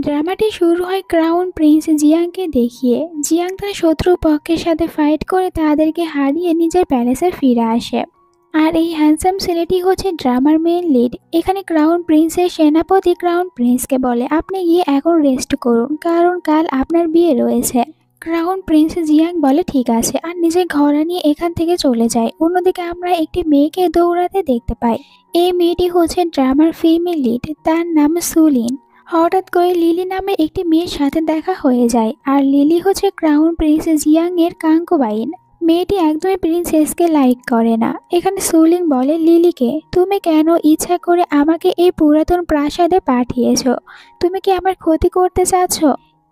ড্রামাটি শুরু হয় crown Prince জিয়াংকে দেখিয়ে। জিয়াং তার শত্রু পক্ষের সাথে ফাইট করে তাদেরকে হারিয়ে নিজের প্যালেসে ফিরে আসে। আর এই হ্যান্ডসাম ছেলেটি হচ্ছে ড্রামার মেইন লিড। এখানে ক্রাউন প্রিন্সের সেনাপতি ক্রাউন প্রিন্সকে বলে, আপনি গিয়ে এখন রেস্ট করুন, কারণ কাল আপনার বিয়ে রয়েছে। ক্রাউন প্রিন্স জিয়াং বলে ঠিক আছে, আর নিজের ঘোড়া নিয়ে এখান থেকে চলে যায়। অন্যদিকে আমরা একটি মেয়েকে দৌড়াতে দেখতে পাই। এই মেয়েটি হচ্ছে ড্রামার ফিমেল লিড, তার নাম সুলিন। হঠাৎ করে লিলি নামে একটি মেয়ের সাথে দেখা হয়ে যায়, আর লিলি হচ্ছে ক্রাউন প্রিন্স জিয়াং এর কাঙ্কুবাইন। মেয়েটি একদমই প্রিন্সেসকে লাইক করে না। এখানে সুলিন বলে লিলিকে, তুমি কেন ইচ্ছা করে আমাকে এই পুরাতন প্রাসাদে পাঠিয়েছো? তুমি কি আমার ক্ষতি করতে চাচ্ছ?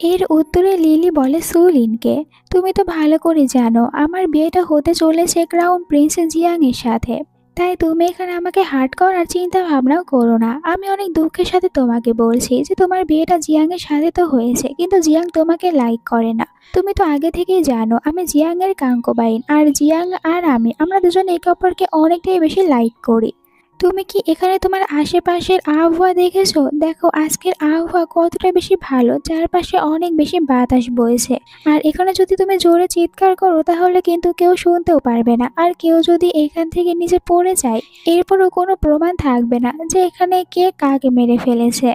এর উত্তরে লিলি বলে সুলিনকে, তুমি তো ভালো করে জানো আমার বিয়েটা হতে চলেছে ক্রাউন প্রিন্স জিয়াং এর সাথে। তাই তুমি এখানে আমাকে হার্ট করার চিন্তা ভাবনাও করো না। আমি অনেক দুঃখের সাথে তোমাকে বলছি যে তোমার বিয়েটা জিয়াং এর সাথে তো হয়েছে, কিন্তু জিয়াং তোমাকে লাইক করে না। তুমি তো আগে থেকেই জানো আমি জিয়াং এর কাঙ্কুবাইন, আর জিয়াং আর আমরা দুজন একে অপরকে অনেকটাই বেশি লাইক করি। তুমি কি এখানে তোমার আশেপাশের আবহাওয়া দেখেছো? দেখো আজকের আবহাওয়া কতটা বেশি ভালো, চারপাশে অনেক বেশি বাতাস বইছে। আর এখানে যদি তুমি জোরে চিৎকার করো তাহলে কিন্তু কেউ শুনতেও পারবে না, আর কেউ যদি এখান থেকে নিচে পড়ে যায় এরপরও কোনো প্রমাণ থাকবে না যে এখানে কে কাকে মেরে ফেলেছে।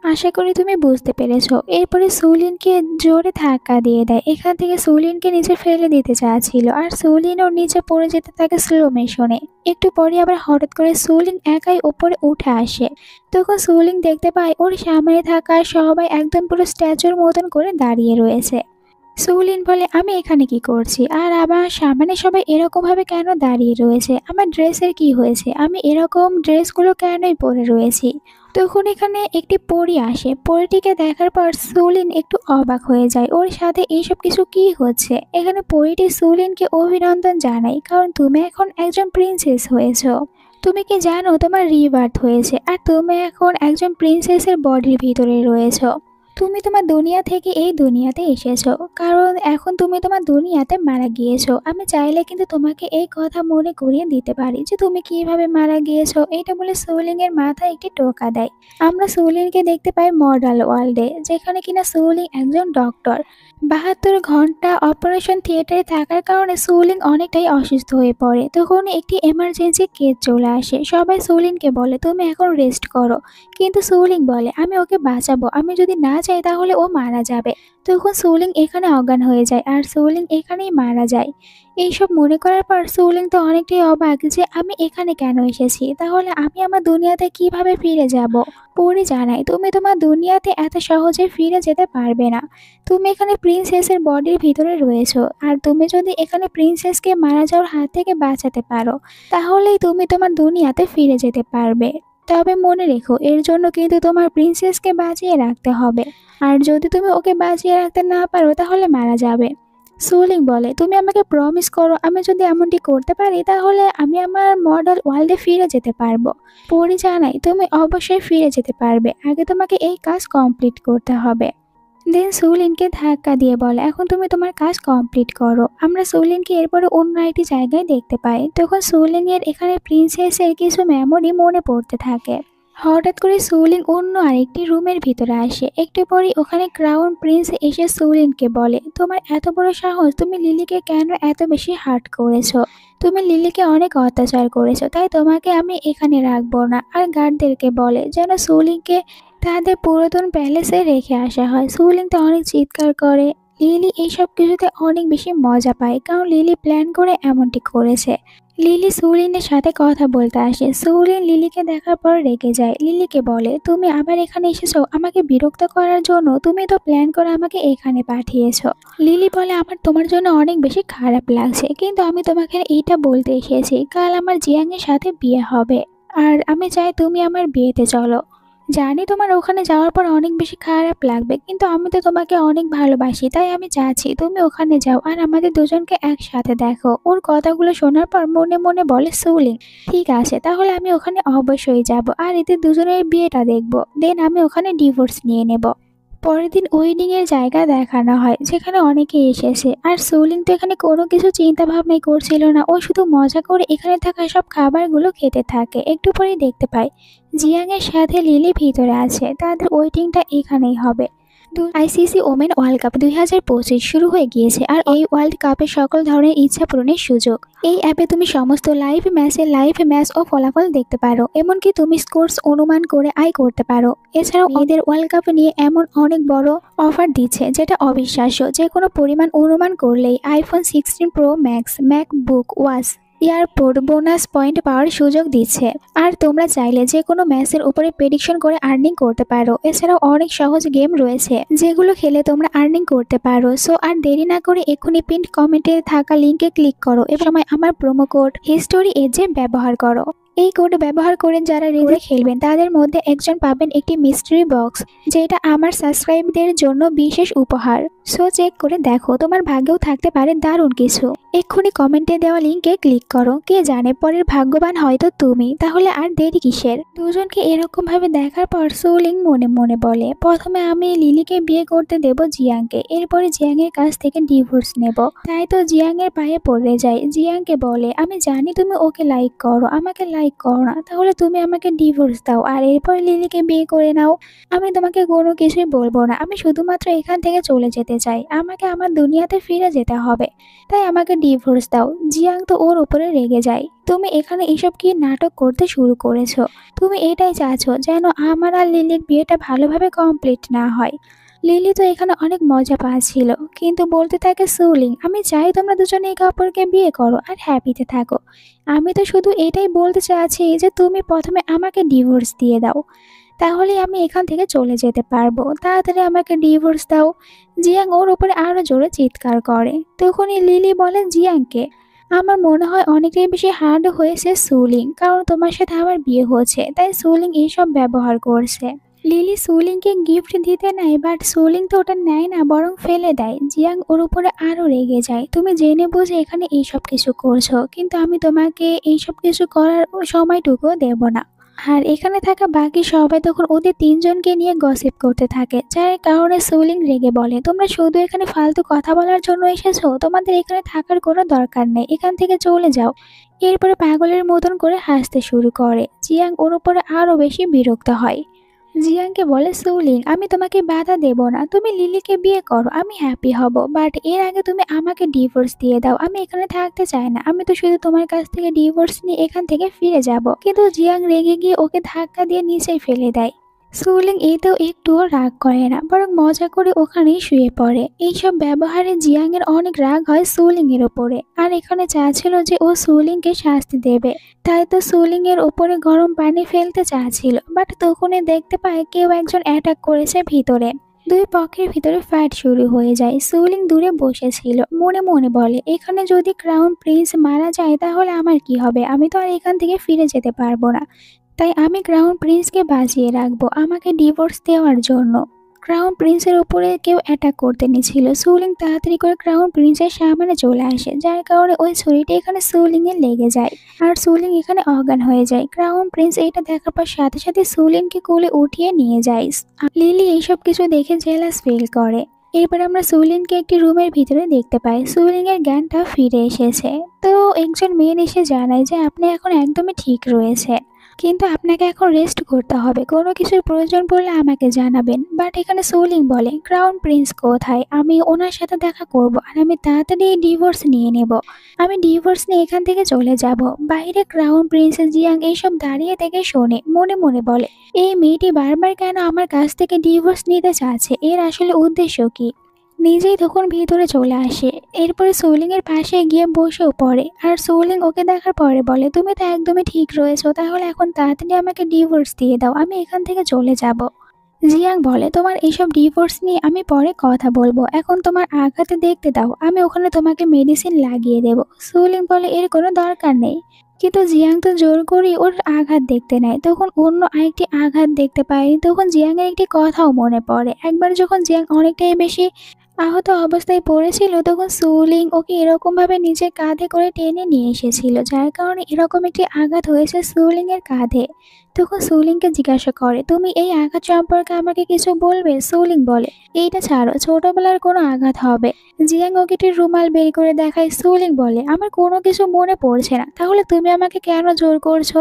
আশা করি তুমি বুঝতে পেরেছো। এরপরে সুলিনকে জোরে ধাক্কা দিয়ে দেয়। এখান থেকে সুলিনকে নিচে ফেলে দিতে চাচ্ছিল, আর সুলিনও নিচে পড়ে যেতে থাকে স্লো মোশনে। একটু পরে আবার হঠাৎ করে সুলিন একাই উপরে উঠে আসে। তখন সুলিন দেখতে পায় ওর সামনে থাকা সবাই একদম পুরো স্ট্যাচুর মতন করে দাঁড়িয়ে রয়েছে। সুলিন বলে, আমি এখানে কি করছি, আর আমার সামনে সবাই এরকম ভাবে কেন দাঁড়িয়ে রয়েছে? আমার ড্রেসের কি হয়েছে? আমি এরকম ড্রেসগুলো কেনই পরে রয়েছি? তখন এখানে একটি পরী আসে। পরীটিকে দেখার পর সুলিন একটু অবাক হয়ে যায়, ওর সাথে এইসব কিছু কি হচ্ছে। এখানে পরীটি সুলিনকে অভিনন্দন জানায়, কারণ তুমি এখন একজন প্রিন্সেস হয়েছো। তুমি কি জানো তোমার রিবার্থ হয়েছে, আর তুমি এখন একজন প্রিন্সেসের বডির ভিতরে রয়েছো। তুমি তোমার দুনিয়া থেকে এই দুনিয়াতে এসেছো, কারণ এখন তুমি তোমার দুনিয়াতে মারা গিয়েছো। আমি চাইলে কিন্তু তোমাকে এই কথা মনে করিয়ে দিতে পারি যে তুমি কিভাবে মারা গিয়েছো। এটা বলে সোলিং এর মাথায় একটি টোকা দেয়। আমরা সোলিংকে দেখতে পাই মডাল ওয়ার্ল্ডে, যেখানে কিনা সোলিং একজন ডক্টর। 72 ঘন্টা অপারেশন থিয়েটারে থাকার কারণে সোলিং অনেকটাই অসুস্থ হয়ে পড়ে। তখন একটি এমার্জেন্সি কেস চলে আসে। সবাই সোলিনকে বলে তুমি এখন রেস্ট করো, কিন্তু সোলিং বলে আমি ওকে বাঁচাবো, আমি যদি না চাই তাহলে ও মারা যাবে। তখন সোলিং এখানে অজ্ঞান হয়ে যায়, আর সোলিং এখানেই মারা যায়। এইসব মনে করার পর সোলিং তো অনেকটাই অবাক যে আমি এখানে কেন এসেছি, তাহলে আমি আমার দুনিয়াতে কিভাবে ফিরে যাব। পরে জানাই তুমি তোমার দুনিয়াতে এত সহজে ফিরে যেতে পারবে না। তুমি এখানে প্রিন্সেসের বডির ভিতরে রয়েছো, আর তুমি যদি এখানে প্রিন্সেসকে মারা যাওয়ার হাত থেকে বাঁচাতে পারো তাহলেই তুমি তোমার দুনিয়াতে ফিরে যেতে পারবে। তবে মনে রেখো এর জন্য কিন্তু তোমার প্রিন্সেসকে বাঁচিয়ে রাখতে হবে, আর যদি তুমি ওকে বাঁচিয়ে রাখতে না পারো তাহলে মারা যাবে। সুলিং বলে তুমি আমাকে প্রমিস করো, আমি যদি এমনটি করতে পারি তাহলে আমি আমার মডেল ওয়ার্ল্ডে ফিরে যেতে পারবো। পরি জানাই তুমি অবশ্যই ফিরে যেতে পারবে, আগে তোমাকে এই কাজ কমপ্লিট করতে হবে। দেন সুলিনকে ধাক্কা দিয়ে বলে এখন তুমি তোমার কাজ কমপ্লিট করো। আমরা সুলিনকে এরপরে অন্য একটি জায়গায় দেখতে পাই। তখন সুলিন এর এখানে প্রিন্সেসের কিছু মেমোরি মনে পড়তে থাকে। হঠাৎ করে সুলিন অন্য আরেকটি রুমের ভিতরে আসে। একটু পরই ওখানে ক্রাউন প্রিন্স এসে সুলিনকে বলে তোমার এত বড় সাহস, তুমি লিলিকে কেন এত বেশি হার্ট করেছো? তুমি লিলিকে অনেক অত্যাচার করেছো, তাই তোমাকে আমি এখানে রাখবো না। আর গার্ডদেরকে বলে যেন সুলিনকে তাদের পুরাতন প্যালেসে রেখে আসা হয়। সুলিন তো অনেক চিৎকার করে। লিলি এইসব কিছুতে অনেক বেশি মজা পায়, কারণ লিলি প্ল্যান করে এমনটি করেছে। লিলি সুলিনের সাথে কথা বলতে আসে। সুলিন লিলিকে দেখার পর রেগে যায়। লিলিকে বলে তুমি আবার এখানে এসেছো আমাকে বিরক্ত করার জন্য, তুমি তো প্ল্যান করে আমাকে এখানে পাঠিয়েছো। লিলি বলে আমার তোমার জন্য অনেক বেশি খারাপ লাগছে, কিন্তু আমি তোমাকে এইটা বলতে এসেছি কাল আমার জিয়াং এর সাথে বিয়ে হবে, আর আমি চাই তুমি আমার বিয়েতে চলো। জানি তোমার ওখানে যাওয়ার পর অনেক বেশি খারাপ লাগবে, কিন্তু আমি তো তোমাকে অনেক ভালোবাসি, তাই আমি চাচ্ছি তুমি ওখানে যাও আর আমাদের দুজনকে একসাথে দেখো। ওর কথাগুলো শোনার পর মনে মনে বলে সুলিং ঠিক আছে, তাহলে আমি ওখানে অবশ্যই যাব, আর এদের দুজনের বিয়েটা দেখবো। দেন আমি ওখানে ডিভোর্স নিয়ে নেব। পরের দিন ওয়েডিং এর জায়গা দেখানো হয়, যেখানে অনেকে এসেছে। আর সুলিং তো এখানে কোনো কিছু চিন্তা ভাবনাই করছিল না, ও শুধু মজা করে এখানে থাকা সব খাবারগুলো খেতে থাকে। একটু পরেই দেখতে পায় জিয়াং এর সাথে লিলি ভিতরে আছে, তাদের ওয়েটিংটা এখানেই হবে। আইসিসি ওমেন ওয়ার্ল্ড কাপ 2025 শুরু হয়ে গিয়েছে আর এই ওয়ার্ল্ড কাপে সকল ধরনের ইচ্ছা পূরণের সুযোগ। এই অ্যাপে তুমি সমস্ত লাইভ ম্যাচ ও ফলাফল দেখতে পারো, এমনকি তুমি স্কোরস অনুমান করে আয় করতে পারো। এছাড়াও এদের ওয়ার্ল্ড কাপ নিয়ে এমন অনেক বড় অফার দিচ্ছে যেটা অবিশ্বাস্য। যে কোনো পরিমাণ অনুমান করলেই iPhone 16 pro max, MacBook watch, airport bonus point পাওয়ার সুযোগ দিচ্ছে। আর তোমরা চাইলে যে কোনো ম্যাচের উপরে প্রেডিকশন করে আর্নিং করতে পারো। এছাড়াও অনেক সহজ গেম রয়েছে যেগুলো খেলে তোমরা আর্নিং করতে পারো। সো আর দেরি না করে এক্ষুনি পিন কমেন্টে থাকা লিঙ্কে ক্লিক করো এবং আমার প্রোমো কোড হিস্টোরি এজে ব্যবহার করো। এই কোড ব্যবহার করে যারা রেজে খেলবেন তাদের মধ্যে একজন পাবেন একটি মিস্ট্রি বক্স, যেটা আমার সাবস্ক্রাইবদের জন্য বিশেষ উপহার। সো চেক করে দেখো, তোমার ভাগ্যেও থাকতে পারে দারুণ কিছু। এক্ষুনি কমেন্টে দেওয়া লিঙ্কে ক্লিক করো, কে জানে পরের ভাগ্যবান হয়তো তুমি। তাহলে আর দেরি কিসের? দুজনকে এরকম ভাবে দেখার পর সুলিং মনে মনে বলে, প্রথমে আমি লিলিকে বিয়ে করতে দেব জিয়াংকে, এরপরে জিয়াংয়ের কাছ থেকে ডিভোর্স নেব। তাই তো জিয়াংয়ের পায়ে পড়ে যায়, জিয়াংকে বলে, আমি জানি তুমি ওকে লাইক করো, আমাকে লাইক করো না, তাহলে তুমি আমাকে ডিভোর্স দাও আর এরপরে লিলিকে বিয়ে করে নাও। আমি তোমাকে কোনো কিছুই বলবো না, আমি শুধুমাত্র এখান থেকে চলে যেতে চাই, আমাকে আমার দুনিয়াতে ফিরে যেতে হবে, তাই আমাকে ডিভোর্স দাও। জিয়াং তো ওর উপরে রেগে যায়, তুমি এখানে এসব কি নাটক করতে শুরু করেছো? তুমি এটাই চাচ্ছো যেন আমার আর লিলির বিয়েটা ভালোভাবে কমপ্লিট না হয়। লিলি তো এখানে অনেক মজা পাচ্ছিল, কিন্তু বলতে থাকে সুলিং, আমি চাই তোমরা দুজনে একে অপরকে বিয়ে করো আর হ্যাপিতে থাকো। আমি তো শুধু এটাই বলতে চাচ্ছি যে তুমি প্রথমে আমাকে ডিভোর্স দিয়ে দাও, তাহলে আমি এখান থেকে চলে যেতে পারবো, তাড়াতাড়ি আমাকে ডিভোর্স দাও। জিয়াং ওর উপরে আরো জোরে চিৎকার করে। তখনই লিলি বলে জিয়াংকে, আমার মনে হয় অনেকটাই বেশি হার্ড হয়েছে সুলিং, কারণ তোমার সাথে আমার বিয়ে হচ্ছে তাই সুলিং এইসব ব্যবহার করছে। লিলি সুলিংকে গিফট দিতে নেয়, বাট সুলিং তো ওটা নেয় না, বরং ফেলে দেয়। জিয়াং ওর উপরে আরো রেগে যায়, তুমি জেনে বুঝে এখানে এইসব কিছু করছো, কিন্তু আমি তোমাকে এইসব কিছু করার সময়টুকু দেব না। আর এখানে থাকা বাকি সবাই তখন ওদের তিনজনকে নিয়ে গসিপ করতে থাকে, যার কারণে সুলিং রেগে বলে, তোমরা শুধু এখানে ফালতু কথা বলার জন্য এসেছো, তোমাদের এখানে থাকার কোনো দরকার নেই, এখান থেকে চলে যাও। এরপরে পাগলের মতন করে হাসতে শুরু করে। জিয়াং ওর উপরে আরো বেশি বিরক্ত হয়। জিয়াংকে বলে, সুলিং আমি তোমাকে বাধা দেব না, তুমি লিলিকে বিয়ে করো, আমি হ্যাপি হব, বাট এর আগে তুমি আমাকে ডিভোর্স দিয়ে দাও, আমি এখানে থাকতে চাই না, আমি তো শুধু তোমার কাছ থেকে ডিভোর্স নিয়ে এখান থেকে ফিরে যাব। কিন্তু জিয়াং রেগে গিয়ে ওকে ধাক্কা দিয়ে নিচেই ফেলে দেয়। সুলিং এতেও একটুও রাগ করে না, বরং মজা করে ওখানেই শুয়ে পড়ে। এইসব ব্যবহারে জিয়াং এর অনেক রাগ হয় সুলিং এর ওপরে, আর এখানে চাচ্ছিল যে ও সুলিংকে শাস্তি দেবে, তাই তো সুলিং এর ওপরে গরম পানি ফেলতে চাচ্ছিল, বাট তখনই দেখতে পায় কেউ একজন অ্যাটাক করেছে ভিতরে। দুই পক্ষের ভিতরে ফাইট শুরু হয়ে যায়। সুলিং দূরে বসেছিল, মনে মনে বলে, এখানে যদি ক্রাউন প্রিন্স মারা যায় তাহলে আমার কি হবে, আমি তো আর এখান থেকে ফিরে যেতে পারবো না, তাই আমি ক্রাউন প্রিন্সকে বাঁচিয়ে রাখবো আমাকে ডিভোর্স দেওয়ার জন্য। ক্রাউন প্রিন্সের উপরে কেউ অ্যাটাক করতে নিয়েছিল, সুলিং তাড়াতাড়ি করে ক্রাউন প্রিন্সের সামনে চলে আসে, যার কারণে ওই ছুরিটা এখানে সুলিং এ লেগে যায় আর সুলিং এখানে অজ্ঞান হয়ে যায়। ক্রাউন প্রিন্স এটা দেখার পর সাথে সাথে সুলিংকে কোলে উঠিয়ে নিয়ে যায়। লিলি এইসব কিছু দেখে জেলাস ফিল করে। এরপর আমরা সুলিনকে একটি রুমের ভিতরে দেখতে পাই, সুলিং এর জ্ঞানটা ফিরে এসেছে। তো একজন মেয়ে এসে জানায় যে আপনি এখন একদমই ঠিক রয়েছে, কিন্তু আপনাকে এখন রেস্ট করতে হবে, কোনো কিছুর প্রয়োজন পড়লে আমাকে জানাবেন। বাট এখানে সুলিং বলে, ক্রাউন প্রিন্স কোথায়, আমি ওনার সাথে দেখা করব আর আমি তাড়াতাড়ি ডিভোর্স নিয়ে নেব, আমি ডিভোর্স নিয়ে এখান থেকে চলে যাব। বাইরে ক্রাউন প্রিন্স জিয়াং এইসব দাঁড়িয়ে থেকে শোনে, মনে মনে বলে, এই মেয়েটি বারবার কেন আমার কাছ থেকে ডিভোর্স নিতে চাচ্ছে, এর আসলে উদ্দেশ্য কি? নিজেই তখন ভিতরে চলে আসে। এরপরে সুলিং এর পাশে গিয়ে বসেও পড়ে, আর সুলিং ওকে দেখার পরে বলে, তুমি তো একদমই ঠিক রয়েছো, তাহলে এখন তাড়াতাড়ি আমাকে ডিভোর্স দিয়ে দাও, আমি এখান থেকে চলে যাব। জিয়াং বলে, তোমার এইসব ডিভোর্স নিয়ে আমি পরে কথা বলবো, এখন তোমার আঘাতে দেখতে দাও, আমি ওখানে তোমাকে মেডিসিন লাগিয়ে দেব। সুলিং বলে, এর কোনো দরকার নেই, কিন্তু জিয়াং তো জোর করে ওর আঘাত দেখতে নেয়। তখন অন্য আরেকটি আঘাত দেখতে পায়, তখন জিয়াং এর একটি কথাও মনে পড়ে। একবার যখন জিয়াং অনেকটাই বেশি আহত অবস্থায় পড়েছিল তখন সুলিং ওকে এরকমভাবে নিজের কাঁধে করে টেনে নিয়ে এসেছিল, যার কারণে এরকম একটি আঘাত হয়েছে সুলিং এর কাঁধে। তখন সুলিংকে জিজ্ঞাসা করে, তুমি এই আঘাত সম্পর্কে আমাকে কিছু বলবে? সুলিং বলে, এইটা ছাড়ো, ছোটবেলার কোনো আঘাত হবে। জিয়াং ওকে একটি রুমাল বের করে দেখায়। সুলিং বলে, আমার কোনো কিছু মনে পড়ছে না। তাহলে তুমি আমাকে কেন জোর করছো?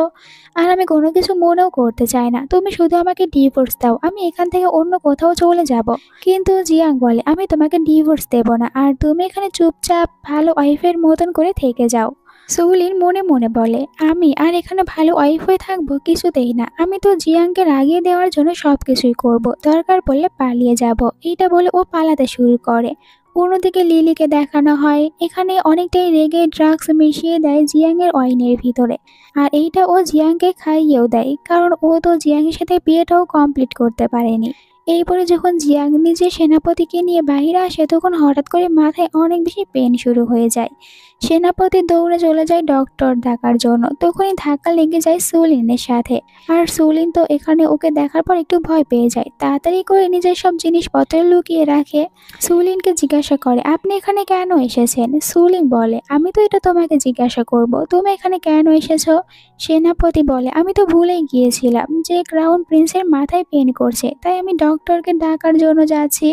আর আমি কোনো কিছু মনেও করতে চাই না, তুমি শুধু আমাকে ডিভোর্স দাও, আমি এখান থেকে অন্য কোথাও চলে যাব। কিন্তু জিয়াং বলে, আমি তোমাকে ডিভোর্স দেব না, আর তুমি এখানে চুপচাপ ভালো ওয়াইফের মতন করে থেকে যাও। সৌলিন মনে মনে বলে, আমি আর এখানে ভালো ওয়াইফ হয়ে থাকবো? কিছুতেই না। আমি তো জিয়াংকে রাগিয়ে দেওয়ার জন্য সবকিছুই করব, দরকার পড়লে পালিয়ে যাব। এইটা বলে ও পালাতে শুরু করে। অন্যদিকে লিলিকে দেখানো হয় এখানে অনেকটাই রেগে ড্রাগস মিশিয়ে দেয় জিয়াংয়ের ওয়াইনের ভিতরে। আর এইটা ও জিয়াংকে খাইয়েও দেয়, কারণ ও তো জিয়াংয়ের সাথে বিয়েটাও কমপ্লিট করতে পারেনি। এরপরে যখন জিয়াং নিজের সেনাপতিকে নিয়ে বাইরে আসে তখন হঠাৎ করে মাথায় অনেক বেশি পেন শুরু হয়ে যায়। সেনাপতি দৌড়ে চলে যায় ডক্টর ডাকার জন্য, তখনই ধাক্কা লেগে যায় সুলিনের সাথে। আর সুলিন তো এখানে ওকে দেখার পর একটু ভয় পেয়ে যায়, তাড়াতাড়ি করে নিজের সব জিনিসপত্র লুকিয়ে রাখে। সুলিনকে জিজ্ঞাসা করে, আপনি এখানে কেন এসেছেন? সুলিন বলে, আমি তো এটা তোমাকে জিজ্ঞাসা করব, তুমি এখানে কেন এসেছো? সেনাপতি বলে, আমি তো ভুলেই গিয়েছিলাম যে ক্রাউন প্রিন্সের মাথায় পেন করছে, তাই আমি ডক্টরকে ডাকার জন্য যাচ্ছি।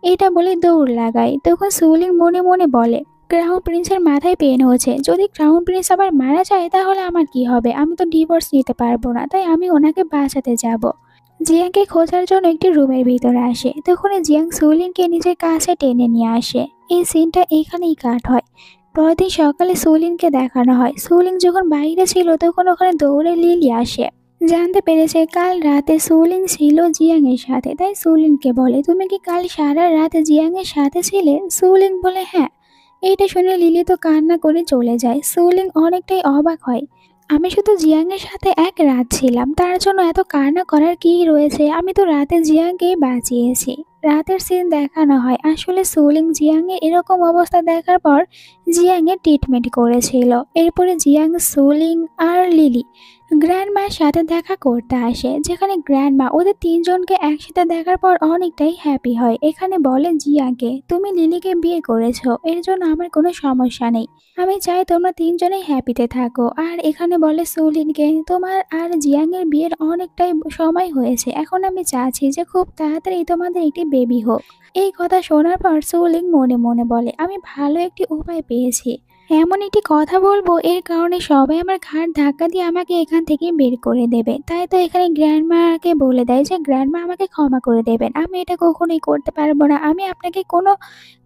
এটা বলে দৌড় লাগায়। তখন সুলিং মনে মনে বলে, ক্রাউন প্রিন্সের মাথায় পেন হচ্ছে, যদি ক্রাউন প্রিন্স আবার মারা যায় তাহলে আমার কি হবে? আমি তো ডিভোর্স নিতে পারবো না, তাই আমি ওনাকে বাঁচাতে যাব। জিয়াংকে খোঁজার জন্য একটি রুমের ভিতরে আসে, তখন জিয়াং সুলিনকে নিজের কাছে টেনে নিয়ে আসে। এই সিনটা এখানেই কাট হয়। পরদিন সকালে সুলিনকে দেখানো হয়। সুলিন যখন বাইরে ছিল তখন ওখানে দৌড়ে লিলি আসে। জানতে পেরেছে কাল রাতে সুলিন ছিল জিয়াং এর সাথে, তাই সুলিনকে বলে, তুমি কি কাল সারা রাত জিয়াং এর সাথে ছিলে? সুলিন বলে, হ্যাঁ। এইটা শুনে লিলি তো কান্না করে চলে যায়। সুলিং অনেকটাই অবাক হয়। আমি শুধু জিয়াংয়ের সাথে এক রাত ছিলাম, তার জন্য এত কান্না করার কি রয়েছে? আমি তো রাতে জিয়াংকেই বাঁচিয়েছি। রাতের সিন দেখানো হয় আসলে সুলিং জিয়াংয়ের এরকম অবস্থা দেখার পর জিয়াংয়ের ট্রিটমেন্ট করেছিল। এরপরে জিয়াং, সুলিং আর লিলি গ্র্যান্ডমার সাথে দেখা করতে আসে, যেখানে গ্র্যান্ডমা ওদের তিনজনকে একসাথে দেখার পর অনেকটাই হ্যাপি হয়। এখানে বলে জিয়াকে, তুমি লিলিকে বিয়ে করেছো, এর জন্য আমার কোনো সমস্যা নেই। আমি চাই তোমরা তিনজনেই হ্যাপিতে থাকো। আর এখানে বলে সুলিনকে, তোমার আর জিয়াংয়ের বিয়ের অনেকটাই সময় হয়েছে, এখন আমি চাচ্ছি যে খুব তাড়াতাড়ি তোমাদের একটি বেবি হোক। এই কথা শোনার পর সুলিং মনে মনে বলে, আমি ভালো একটি উপায় পেয়েছি। এমন একটি কথা বলবো এর কারণে সবাই আমার ঘাড় ধাক্কা দিয়ে আমাকে এখান থেকে বের করে দেবে। তাই তো এখানে গ্র্যান্ডমাকে বলে দেয় যে গ্র্যান্ডমা আমাকে ক্ষমা করে দেবেন, আমি এটা কখনোই করতে পারবো না, আমি আপনাকে কোনো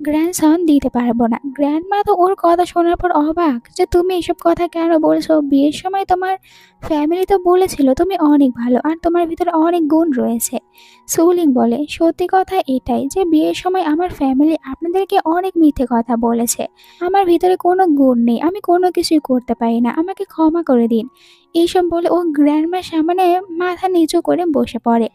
গ্র্যান্ডসন দিতে পারবো না। গ্র্যান্ডমা তো ওর কথা শোনার পর অবাক যে তুমি এসব কথা কেন বলছো? বিয়ের সময় তোমার ফ্যামিলি তো বলেছিল তুমি অনেক ভালো আর তোমার ভিতরে অনেক গুণ রয়েছে। সুলিং বলে, সত্যি কথা এটাই যে বিয়ের সময় আমার ফ্যামিলি আপনাদেরকে অনেক মিথ্যে কথা বলেছে। আমার ভিতরে কোনো গুণ নেই, আমি কোনো কিছুই করতে পারি না, আমাকে ক্ষমা করে দিন। এইসব বলে ও গ্র্যান্ডমার সামনে মাথা নিচু করে বসে পড়ে।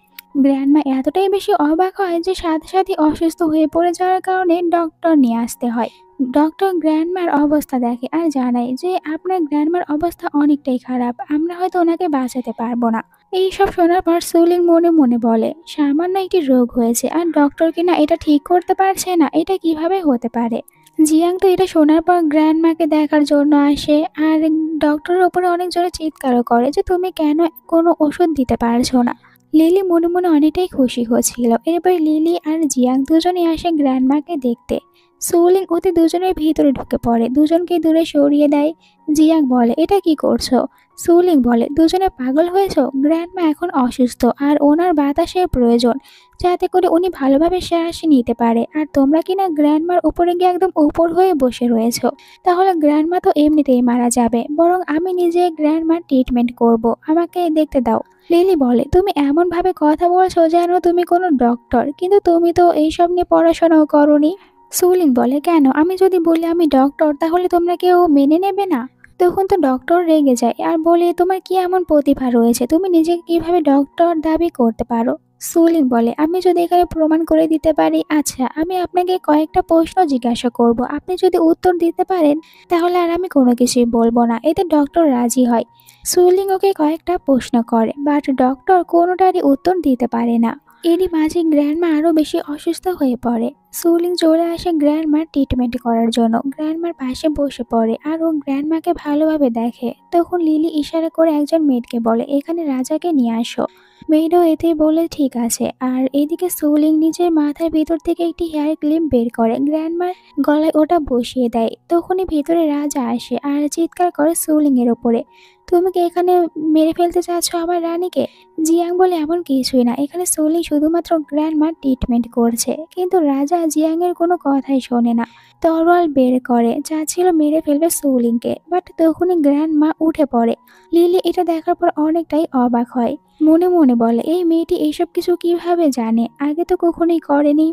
গ্র্যান্ডমা এতটাই বেশি অবাক হয় যে সাথে সাথে অসুস্থ হয়ে পড়ে যাওয়ার কারণে ডক্টর নিয়ে আসতে হয়। ডক্টর গ্র্যান্ডমার অবস্থা দেখে আর জানায় যে আপনার গ্র্যান্ডমার অবস্থা অনেকটাই খারাপ, আমরা হয়তো ওনাকে বাঁচাতে পারবো না। এইসব শোনার পর সুলিং মনে মনে বলে, সামান্য একটি রোগ হয়েছে আর ডক্টর কিনা এটা ঠিক করতে পারছে না, এটা কিভাবে হতে পারে? জিয়াং তো এটা শোনার পর গ্র্যান্ডমাকে দেখার জন্য আসে আর ডক্টরের ওপরে অনেক জোরে চিৎকারও করে যে তুমি কেন কোনো ওষুধ দিতে পারছো না। লিলি মনে মনে অনেকটাই খুশি হচ্ছিল। এরপর লিলি আর জিয়াং দুজনে আসে গ্র্যান্ডমাকে দেখতে। সুলিং ওদের দুজনের ভিতরে ঢুকে পড়ে, দুজনকে দূরে সরিয়ে দেয়। জিয়াং বলে, এটা কি করছো? সুলিং বলে, দুজনে পাগল হয়েছো? গ্র্যান্ডমা এখন অসুস্থ আর ওনার বাতাসের প্রয়োজন, যাতে করে উনি ভালোভাবে শ্বাস নিতে পারে। আর তোমরা কিনা গ্র্যান্ডমার উপরে গিয়ে একদম উপর হয়ে বসে রয়েছো। তাহলে গ্র্যান্ডমা তো এমনিতেই মারা যাবে, বরং আমি নিজে গ্র্যান্ডমার ট্রিটমেন্ট করব, আমাকে দেখতে দাও। লিলি বলে, তুমি এমনভাবে কথা বলছো যেন তুমি কোনো ডক্টর, কিন্তু তুমি তো এইসব নিয়ে পড়াশোনাও করোনি। সুলিং বলে, কেন? আমি যদি বলি আমি ডক্টর তাহলে তোমরা কেউ মেনে নেবে না? তখন তো ডক্টর রেগে যায় আর বলে, তোমার কি এমন প্রতিভা রয়েছে, তুমি নিজেকে কিভাবে ডক্টর দাবি করতে পারো? সুলিং বলে, আমি যদি এখানে প্রমাণ করে দিতে পারি। আচ্ছা, আমি আপনাকে কয়েকটা প্রশ্ন জিজ্ঞাসা করব, আপনি যদি উত্তর দিতে পারেন তাহলে আর আমি কোনো কিছুই বলবো না। এতে ডক্টর রাজি হয়। সুলিং ওকে কয়েকটা প্রশ্ন করে, বাট ডক্টর কোনোটারই উত্তর দিতে পারে না। এরই মাঝে গ্র্যান্ডমা আরো বেশি অসুস্থ হয়ে পড়ে। সুলিং চলে আসে গ্র্যান্ডমার ট্রিটমেন্ট করার জন্য। গ্র্যান্ডমার পাশে বসে পড়ে আর ও গ্র্যান্ডমাকে ভালোভাবে দেখে। তখন লিলি ইশারা করে একজন মেয়েটকে বলে, এখানে রাজাকে নিয়ে আসো। মেয়েটাও এতে বলে ঠিক আছে। আর এদিকে সুলিং নিজের মাথার ভিতর থেকে একটি হেয়ার ক্লিপ বের করে গ্র্যান্ডমার গলায় ওটা বসিয়ে দেয়। তখনই ভিতরে রাজা আসে আর চিৎকার করে সুলিং এর ওপরে, তুমি কি এখানে মেরে ফেলতে চাচ্ছ আমার রানীকে? জিয়াং বলে, এমন কিছুই না, এখানে সুলিং শুধুমাত্র গ্র্যান্ডমার ট্রিটমেন্ট করছে। কিন্তু রাজা জিয়াং এর কোনো কথাই শোনে না, তরোয়াল বের করে চাচ্ছিল মেরে ফেলবে সুলিংকে। বাট তখনই গ্র্যান্ডমা উঠে পড়ে। লিলি এটা দেখার পর অনেকটাই অবাক হয়। মনে মনে বলে, এই মেয়েটি এইসব কিছু কিভাবে জানে, আগে তো কখনোই করেনি।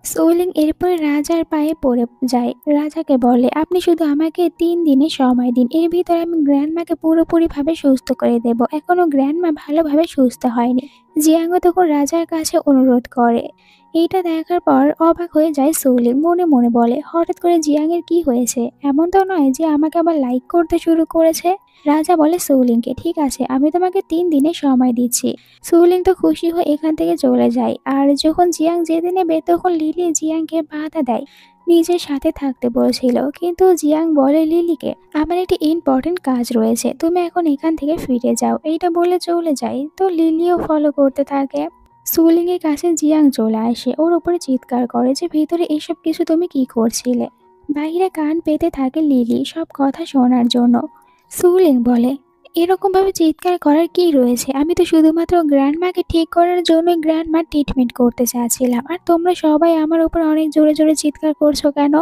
সুলিং এরপর রাজার পায়ে পড়ে যায়। রাজাকে বলে, আপনি শুধু আমাকে 3 দিনের সময় দিন, এর ভিতরে আমি গ্র্যান্ডমাকে পুরোপুরিভাবে সুস্থ করে দেব। এখনো গ্র্যান্ডমা ভালোভাবে সুস্থ হয়নি। জিয়াংও তখন রাজার কাছে অনুরোধ করে। এইটা দেখার পর অবাক হয়ে যায় সুলিং। মনে মনে বলে, হঠাৎ করে জিয়াংয়ের কি হয়েছে? এমন তো নয় যে আমাকে আবার লাইক করতে শুরু করেছে। রাজা বলে সুলিংকে, ঠিক আছে, আমি তোমাকে 3 দিনের সময় দিচ্ছি। সুলিং তো খুশি হয়ে এখান থেকে চলে যায়। আর যখন জিয়াং যেতে নেবে তখন লিলি জিয়াংকে বাধা দেয়। নিজের সাথে থাকতে বলেছিল, কিন্তু জিয়াং বলে লিলিকে, আমার একটি ইম্পর্টেন্ট কাজ রয়েছে, তুমি এখন এখান থেকে ফিরে যাও। এইটা বলে চলে যায়। তো লিলিও ফলো করতে থাকে। সুলিং এর কাছে জিয়াং চলে আসে, ওর উপরে চিৎকার করে যে ভিতরে এসব কিছু তুমি কি করছিলে। বাইরে কান পেতে থাকে লিলি সব কথা শোনার জন্য। সুলিং বলে, এরকমভাবে চিৎকার করার কি রয়েছে? আমি তো শুধুমাত্র গ্র্যান্ডমাকে ঠিক করার জন্যই গ্র্যান্ডমার ট্রিটমেন্ট করতে চাচ্ছিলাম, আর তোমরা সবাই আমার উপর অনেক জোরে জোরে চিৎকার করছো কেন?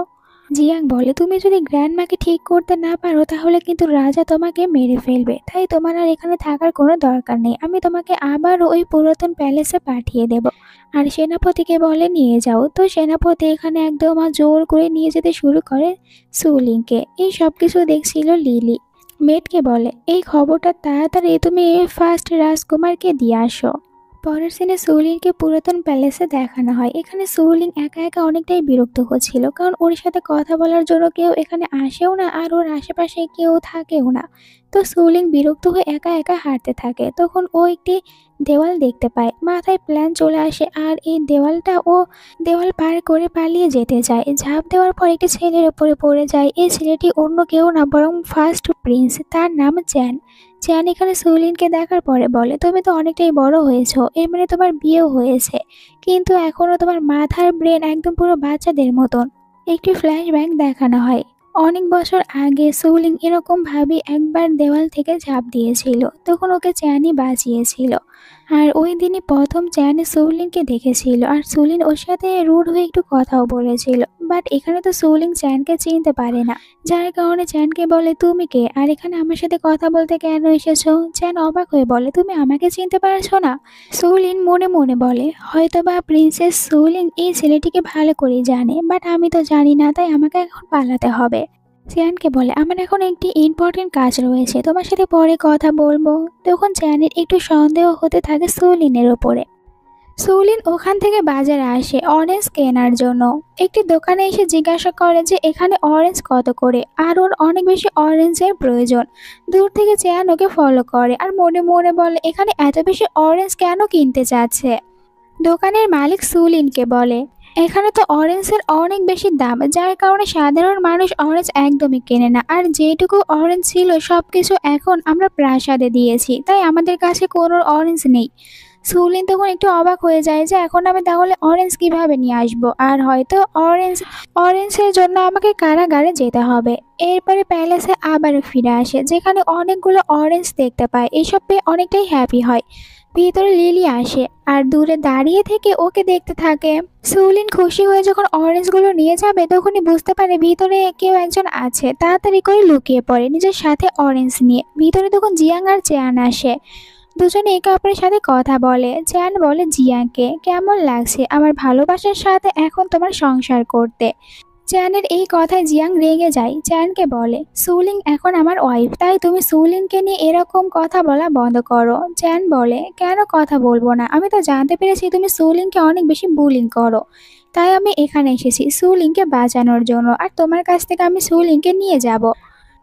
জিয়াং বলে, তুমি যদি গ্র্যান্ডমাকে ঠিক করতে না পারো তাহলে কিন্তু রাজা তোমাকে মেরে ফেলবে, তাই তোমার আর এখানে থাকার কোনো দরকার নেই। আমি তোমাকে আবার ওই পুরাতন প্যালেসে পাঠিয়ে দেব। আর সেনাপতিকে বলে নিয়ে যাও। তো সেনাপতি এখানে একদম জোর করে নিয়ে যেতে শুরু করে সুলিংকে। এই সব কিছু দেখছিল লিলি। মেটকে বলে, এই খবরটা তাড়াতাড়ি তুমি ফার্স্ট রাজকুমারকে দিয়ে আসো। পরের সিনে সুলিনকে পুরাতন প্যালেসে দেখানো হয়। এখানে সুলিন একা একা অনেকটাই বিরক্ত হচ্ছিল, কারণ ওর সাথে কথা বলার জন্য কেউ এখানে আসেও না, আর ওর আশেপাশে কেউ থাকেও না। তো সুলিন বিরক্ত হয়ে একা একা হাঁটতে থাকে। তখন ও একটি দেওয়াল দেখতে পায়। মাথায় প্ল্যান চলে আসে, আর এই দেওয়াল পার করে পালিয়ে যেতে চায়। ঝাঁপ দেওয়ার পর একটি ছেলের উপরে পড়ে যায়। এই ছেলেটি অন্য কেউ না, বরং ফার্স্ট প্রিন্স, তার নাম চ্যান। চ্যান এখানে সুলিনকে দেখার পরে বলে, তুমি তো অনেকটাই বড় হয়েছো, এর মানে তোমার বিয়েও হয়েছে, কিন্তু এখনো তোমার মাথার ব্রেন একদম পুরো বাচ্চাদের মতন। একটি ফ্ল্যাশব্যাক দেখানো হয়। অনেক বছর আগে সুলিং এরকম ভাবে একবার দেওয়াল থেকে ঝাঁপ দিয়েছিল, তখন ওকে চ্যানই বাঁচিয়েছিল। আর ওই দিনই প্রথম চ্যান সুলিনকে দেখেছিল, আর সুলিন ওর সাথে রুড হয়ে একটু কথাও বলেছিল। বাট এখানে তো সুলিং চ্যানকে চিনতে পারে না, যার কারণে চ্যানকে বলে, তুমি কে, আর এখানে আমার সাথে কথা বলতে কেন এসেছো? চ্যান অবাক হয়ে বলে, তুমি আমাকে চিনতে পারছো না? সুলিন মনে মনে বলে, হয়তোবা প্রিন্সেস সুলিং এই ছেলেটিকে ভালো করেই জানে, বাট আমি তো জানি না, তাই আমাকে এখন পালাতে হবে। চ্যানকে বলে, আমার এখন একটি ইম্পর্টেন্ট কাজ রয়েছে, তোমার সাথে পরে কথা বলবো। তখন চ্যানের একটু সন্দেহ হতে থাকে সুলিনের ওপরে। সুলিন ওখান থেকে বাজারে আসে অরেঞ্জ কেনার জন্য। একটি দোকানে এসে জিজ্ঞাসা করে যে এখানে অরেঞ্জ কত করে, আর ওর অনেক বেশি অরেঞ্জের প্রয়োজন। দূর থেকে চ্যান ওকে ফলো করে আর মনে মনে বলে, এখানে এত বেশি অরেঞ্জ কেন কিনতে চাচ্ছে। দোকানের মালিক সুলিনকে বলে, এখানে তো অরেঞ্জের অনেক বেশি দাম, যার কারণে সাধারণ মানুষ অরেঞ্জ একদমই কেনে না, আর যেটুকু অরেঞ্জ ছিল সবকিছু এখন আমরা প্রাসাদে দিয়েছি, তাই আমাদের কাছে কোনো অরেঞ্জ নেই। সুলিন তখন একটু অবাক হয়ে যায় যে এখন আমি তাহলে অরেঞ্জ কিভাবে নিয়ে আসবো, আর হয়তো অরেঞ্জের জন্য আমাকে কারাগারে যেতে হবে। এরপরে প্যালেসে আবারও ফিরে আসে, যেখানে অনেকগুলো অরেঞ্জ দেখতে পায়। এসব পেয়ে অনেকটাই হ্যাপি হয়। ভিতরে লিলি আসে আর দূরে দাঁড়িয়ে থেকে ওকে দেখতে থাকে। সুলিন খুশি হয়ে যখন অরেঞ্জগুলো নিয়ে যাবে তখনই বুঝতে পারে ভিতরে কেউ একজন আছে। তাড়াতাড়ি করে লুকিয়ে পড়ে নিজের সাথে অরেঞ্জ নিয়ে। ভিতরে তখন জিয়াং আর চ্যান আসে। দুজনে একে অপরের সাথে কথা বলে। চ্যান বলে জিয়াংকে, কেমন লাগছে আমার ভালোবাসার সাথে এখন তোমার সংসার করতে? চ্যানের এই কথায় জিয়াং রেগে যায়। চ্যানকে বলে, সুলিং এখন আমার ওয়াইফ, তাই তুমি সুলিংকে নিয়ে এরকম কথা বলা বন্ধ করো। চ্যান বলে, কেন কথা বলবো না? আমি তো জানতে পেরেছি তুমি সুলিংকে অনেক বেশি বুলিং করো, তাই আমি এখানে এসেছি সুলিংকে বাঁচানোর জন্য, আর তোমার কাছ থেকে আমি সুলিংকে নিয়ে যাব।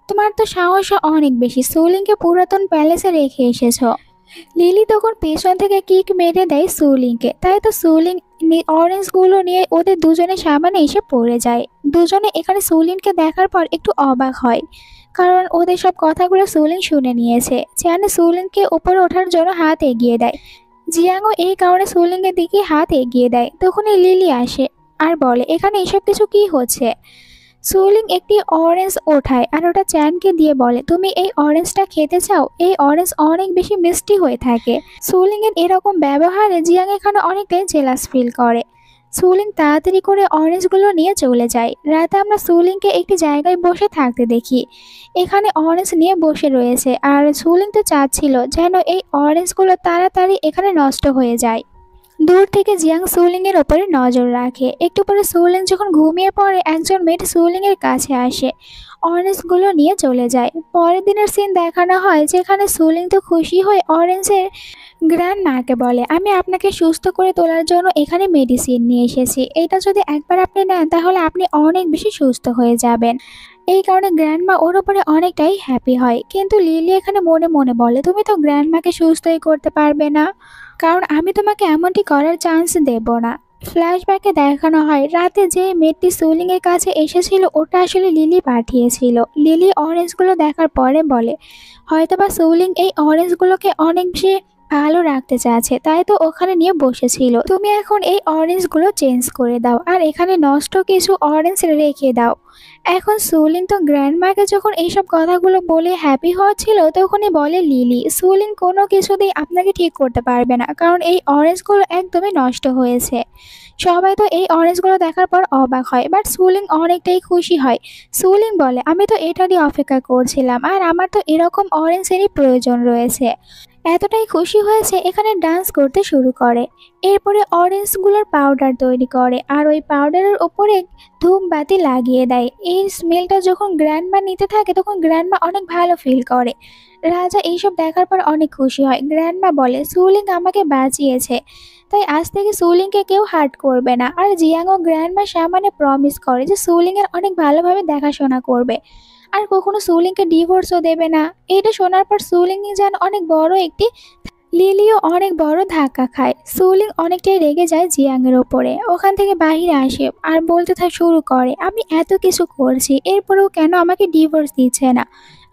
তোমার তো সাহস অনেক বেশি, সুলিংকে পুরাতন প্যালেসে রেখে এসেছো। লিলি তখন পেছন থেকে কিক মেরে দেয় সুলিংকে, তাই তো সুলিং অরেঞ্জগুলো নিয়ে ওদের দুজনের সামনে এসে পড়ে যায়। দুজনে এখানে সুলিনকে দেখার পর একটু অবাক হয়, কারণ ওদের সব কথাগুলো সুলিন শুনে নিয়েছে। চেয়ানে সুলিনকে উপরে ওঠার জন্য হাত এগিয়ে দেয়। জিয়াংও এই কারণে সুলিংয়ের দিকে হাত এগিয়ে দেয়। তখনই লিলি আসে আর বলে, এখানে এসব কিছু কি হচ্ছে? সুলিং একটি অরেঞ্জ ওঠায় আর ওটা চ্যানকে দিয়ে বলে, তুমি এই অরেঞ্জটা খেতে চাও? এই অরেঞ্জ অনেক বেশি মিষ্টি হয়ে থাকে। সুলিং এর এরকম ব্যবহারে জিয়াং এখানে অনেকটাই জেলাস ফিল করে। সুলিং তাড়াতাড়ি করে অরেঞ্জগুলো নিয়ে চলে যায়। রাতে আমরা সুলিংকে একটি জায়গায় বসে থাকতে দেখি। এখানে অরেঞ্জ নিয়ে বসে রয়েছে আর সুলিং তো চাচ্ছিল যেন এই অরেঞ্জগুলো তাড়াতাড়ি এখানে নষ্ট হয়ে যায়। দূর থেকে জিয়াং সুলিং এর ওপরে নজর রাখে। একটু পরে সুলিং যখন ঘুমিয়ে পড়ে, একজন মেয়ে সুলিং এর কাছে আসে, অরেঞ্জগুলো নিয়ে চলে যায়। পরের দিনের সিন দেখানো হয় যেখানে সুলিং তো খুশি হয়ে অরেঞ্জের গ্র্যান্ড মাকে বলে, আমি আপনাকে সুস্থ করে তোলার জন্য এখানে মেডিসিন নিয়ে এসেছি। এটা যদি একবার আপনি নেন তাহলে আপনি অনেক বেশি সুস্থ হয়ে যাবেন। এই কারণে গ্র্যান্ডমা ওর উপরে অনেকটাই হ্যাপি হয়। কিন্তু লিলি এখানে মনে মনে বলে, তুমি তো গ্র্যান্ডমাকে সুস্থই করতে পারবে না, কারণ আমি তোমাকে এমনটি করার চান্স দেব না। ফ্ল্যাশব্যাকে দেখানো হয় রাতে যে মেয়েটি সুলিং এর কাছে এসেছিল ওটা আসলে লিলি পাঠিয়েছিল। লিলি অরেঞ্জগুলো দেখার পরে বলে, হয়তোবা সুলিং এই অরেঞ্জগুলোকে অনেক বেশি ভালো রাখতে চাচ্ছে, তাই তো ওখানে নিয়ে বসেছিল। তুমি এখন এই অরেঞ্জগুলো চেঞ্জ করে দাও আর এখানে নষ্ট কিছু অরেঞ্জ রেখে দাও। এখন সুলিং তো গ্র্যান্ডমাকে যখন এইসব কথাগুলো বলে হ্যাপি হচ্ছিল, তখনই বলে লিলি, সুলিং কোনো কিছুতেই আপনাকে ঠিক করতে পারবে না, কারণ এই অরেঞ্জগুলো একদমই নষ্ট হয়েছে। সবাই তো এই অরেঞ্জগুলো দেখার পর অবাক হয়, বাট সুলিং অনেকটাই খুশি হয়। সুলিং বলে, আমি তো এটারই অপেক্ষা করছিলাম আর আমার তো এরকম অরেঞ্জেরই প্রয়োজন রয়েছে। এতটাই খুশি হয়েছে এখানে ডান্স করতে শুরু করে। এরপরে অরেঞ্জগুলোর পাউডার তৈরি করে আর ওই পাউডারের ওপরে ধূপবাতি লাগিয়ে দেয়। এই স্মেলটা যখন গ্র্যান্ডমা নিতে থাকে তখন গ্র্যান্ডমা অনেক ভালো ফিল করে। রাজা এইসব দেখার পর অনেক খুশি হয়। গ্র্যান্ডমা বলে, সুলিং আমাকে বাঁচিয়েছে, তাই আজ থেকে সুলিংকে কেউ হার্ট করবে না। আর জিয়াং ও গ্র্যান্ডমার সামনে প্রমিস করে যে সুলিং এর অনেক ভালোভাবে দেখাশোনা করবে আর কখনো সুলিংকে ডিভোর্সও দেবে না। এটা শোনার পর সুলিং যেন অনেক বড় একটি লিলিও অনেক বড় ধাক্কা খায়। সুলিং অনেকটাই রেগে যায় জিয়াংয়ের ওপরে। ওখান থেকে বাইরে আসে আর বলতে শুরু করে, আমি এত কিছু করছি এরপরেও কেন আমাকে ডিভোর্স দিচ্ছে না?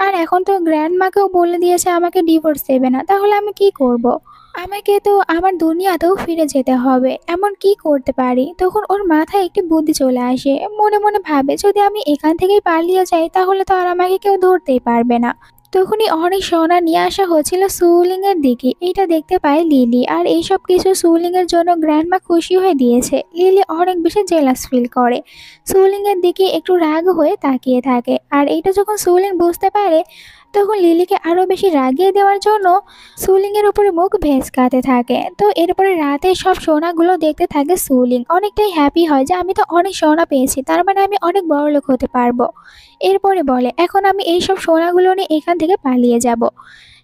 আর এখন তো গ্র্যান্ড মাকেও বলে দিয়েছে আমাকে ডিভোর্স দেবে না, তাহলে আমি কি করব? আমাকে তো আমার দুনিয়াতেও ফিরে যেতে হবে, এমন কি করতে পারি? তখন ওর মাথায় একটি বুদ্ধি চলে আসে। মনে মনে ভাবে, যদি আমি এখান থেকেই পালিয়ে যাই তাহলে তো আর আমাকে কেউ ধরতেই পারবে না। তখনই অনেক সোনা নিয়ে আসা হচ্ছিল সুলিং এর দিকে। এটা দেখতে পায় লিলি আর এইসব কিছু সুলিং এর জন্য গ্র্যান্ডমা খুশি হয়ে দিয়েছে। লিলি অনেক বেশি জেলাস ফিল করে, সুলিং এর দিকে একটু রাগ হয়ে তাকিয়ে থাকে। আর এটা যখন সুলিং বুঝতে পারে তখন লিলিকে আরো বেশি রাগিয়ে দেওয়ার জন্য সুলিং এর উপরে মুখ ভেসকাতে থাকে। তো এরপরে রাতে সব সোনাগুলো দেখতে থাকে সুলিং। অনেকটাই হ্যাপি হয় যে আমি তো অনেক সোনা পেয়েছি, তার মানে আমি অনেক বড় লোক হতে পারবো। এরপরে বলে, এখন আমি এইসব সোনাগুলো নিয়ে এখান থেকে পালিয়ে যাব।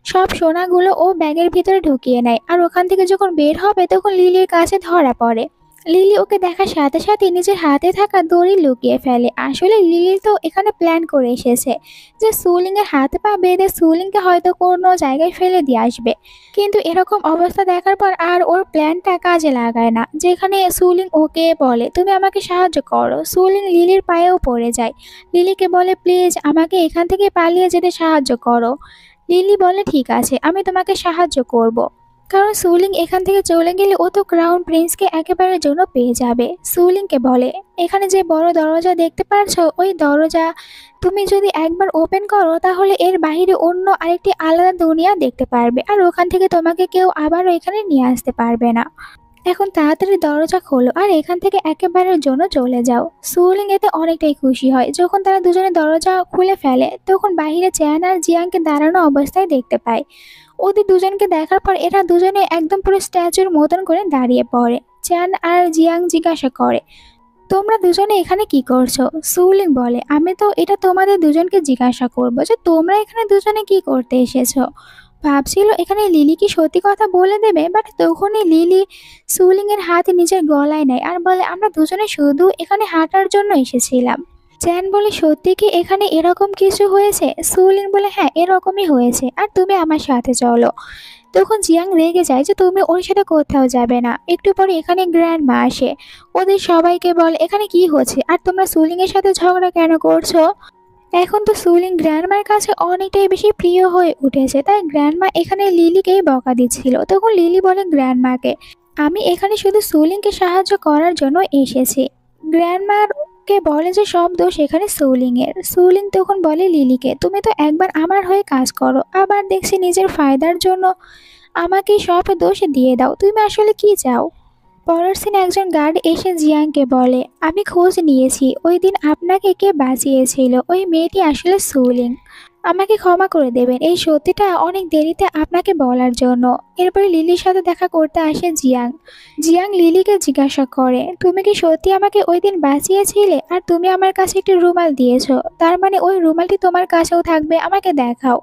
সব সোনাগুলো ও ব্যাগের ভিতরে ঢুকিয়ে নেয় আর ওখান থেকে যখন বের হবে তখন লিলির কাছে ধরা পড়ে। লিলি ওকে দেখার সাথে সাথে নিজের হাতে থাকা দড়ি লুকিয়ে ফেলে। আসলে লিলি তো এখানে প্ল্যান করে এসেছে যে সুলিং এর হাত পা বেঁধে সুলিংকে হয়তো কোনো জায়গায় ফেলে দিয়ে আসবে। কিন্তু এরকম অবস্থা দেখার পর আর ওর প্ল্যানটা কাজে লাগায় না। যেখানে সুলিং ওকে বলে, তুমি আমাকে সাহায্য করো, সুলিং লিলির পায়েও পড়ে যায়। লিলিকে বলে, প্লিজ আমাকে এখান থেকে পালিয়ে যেতে সাহায্য করো। লিলি বলে, ঠিক আছে, আমি তোমাকে সাহায্য করব, কারণ সুলিং এখান থেকে চলে গেলে ও তো ক্রাউন প্রিন্সকে একেবারের জন্য পেয়ে যাবে। সুলিংকে বলে, এখানে যে বড় দরজা দেখতে পারছো, ওই দরজা তুমি যদি একবার ওপেন করো তাহলে এর বাইরে অন্য আরেকটি আলাদা দুনিয়া দেখতে পারবে আর ওখান থেকে তোমাকে কেউ আবারও এখানে নিয়ে আসতে পারবে না। এখন তাড়াতাড়ি দরজা খোলো আর এখান থেকে একেবারের জন্য চলে যাও। সুলিং এতে অনেকটাই খুশি হয়। যখন তারা দুজনে দরজা খুলে ফেলে তখন বাইরে চ্যান আর জিয়াংকে দাঁড়ানো অবস্থায় দেখতে পায়। ওদের দুজনকে দেখার পর এরা দুজনে একদম পুরো স্ট্যাচুর মতন করে দাঁড়িয়ে পড়ে। চ্যান আর জিয়াং জিজ্ঞাসা করে, তোমরা দুজনে এখানে কি করছো? সুলিং বলে, আমি তো এটা তোমাদের দুজনকে জিজ্ঞাসা করবো যে তোমরা এখানে দুজনে কি করতে এসেছো। ভাবছিল এখানে লিলি কি সত্যি কথা বলে দেবে, বাট তখনই লিলি সুলিং এর হাত নিজের গলায় নেয় আর বলে, আমরা দুজনে শুধু এখানে হাঁটার জন্য এসেছিলাম। চ্যান বলে, সত্যি কি এখানে এরকম কিছু হয়েছে? সুলিং বলে, হ্যাঁ এরকমই হয়েছে, আর তুমি আমার সাথে চলো। তখন জিয়াং রেগে যায় যে তুমি ওর সাথে কোথাও যাবে না। একটু পরে এখানে গ্র্যান্ডমা আসে, ওদের সবাইকে বলে এখানে কি হচ্ছে আর তোমরা সুলিং এর সাথে ঝগড়া কেন করছো। এখন তো সুলিং গ্র্যান্ডমার কাছে অনেকটাই বেশি প্রিয় হয়ে উঠেছে, তাই গ্র্যান্ডমা এখানে লিলিকেই বকা দিচ্ছিল। তখন লিলি বলে গ্র্যান্ডমাকে, আমি এখানে শুধু সুলিংকে সাহায্য করার জন্য এসেছি। গ্র্যান্ডমার কে বলে যে সব দোষ এখানে সুলিং এর। সুলিং তখন বলে লিলিকে, তুমি তো একবার আমার হয়ে কাজ করো, আবার দেখছি নিজের ফায়দার জন্য আমাকে সব দোষ দিয়ে দাও, তুমি আসলে কি চাও। পরের সিনে একজন গার্ড এসে জিয়াংকে বলে, আমি খোঁজ নিয়েছি, ওই দিন আপনাকে কে বাঁচিয়েছিল, ওই মেয়েটি আসলে সুলিং। আমাকে ক্ষমা করে দেবেন এই সত্যিটা অনেক দেরিতে আপনাকে বলার জন্য। এরপরে লিলির সাথে দেখা করতে আসে জিয়াং। জিয়াং লিলিকে জিজ্ঞাসা করে, তুমি কি সত্যি আমাকে ওই দিন বাঁচিয়েছিলে, আর তুমি আমার কাছে একটি রুমাল দিয়েছো, তার মানে ওই রুমালটি তোমার কাছেও থাকবে, আমাকে দেখাও।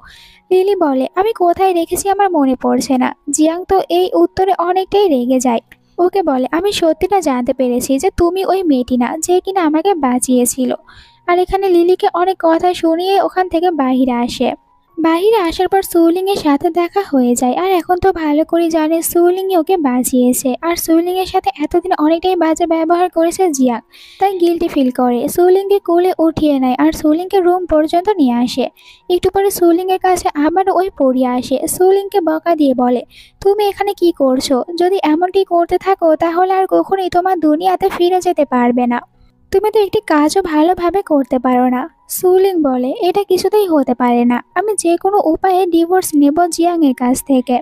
লিলি বলে, আমি কোথায় রেখেছি আমার মনে পড়ছে না। জিয়াং তো এই উত্তরে অনেকটাই রেগে যায়। ওকে বলে, আমি সত্যিটা জানতে পেরেছি যে তুমি ওই মেয়েটি না যে কিনা আমাকে বাঁচিয়েছিল। আর এখানে লিলিকে অনেক কথা শুনিয়ে ওখান থেকে বাহিরে আসে। বাহিরে আসার পর সুলিং এর সাথে দেখা হয়ে যায়, আর এখন তো ভালো করে জানে সুলিং ওকে বাঁচিয়েছে, আর সুলিং এর সাথে এতদিন অনেকটাই বাজে ব্যবহার করেছে জিয়াং, তাই গিল্টি ফিল করে। সুলিংকে কোলে উঠিয়ে নেয় আর সুলিংকে রুম পর্যন্ত নিয়ে আসে। একটু পরে সুলিং এর কাছে আবার ওই পড়ি আসে, সুলিংকে বকা দিয়ে বলে, তুমি এখানে কি করছো, যদি এমনটি করতে থাকো তাহলে আর কখনোই তোমার দুনিয়াতে ফিরে যেতে পারবে না। তুমি তো একটি কাজও ভালোভাবে করতে পারো না। সুলিং বলে, এটা কিছুতেই হতে পারে না, আমি যে কোনো উপায়ে ডিভোর্স নেব জিয়াং এর কাছ থেকে।